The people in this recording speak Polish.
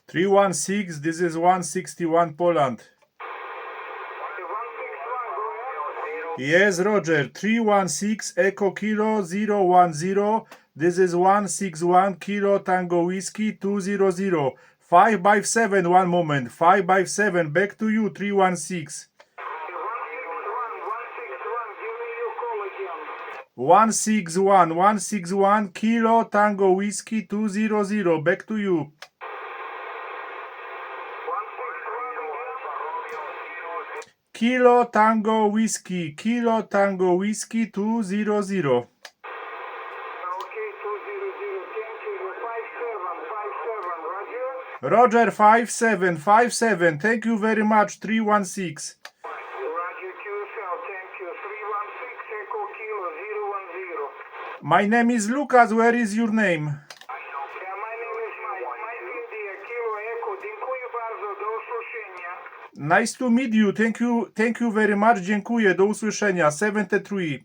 316, this is 161 Poland. Yes, Roger. 316 Echo Kilo 010. This is 161 Kilo Tango Whiskey 200. 557, one moment. 557, back to you, 316. 161 Kilo Tango Whiskey 200, back to you. Kilo Tango Whiskey 200. Roger 57, thank you very much, 316. Roger QSL, thank you. 316 Echo Kilo 010. My name is Lucas, where is your name? My name is Mike India, Kilo Echo. Dziękuję bardzo, do usłyszenia. Nice to meet you, thank you very much, dziękuję, do usłyszenia, 73.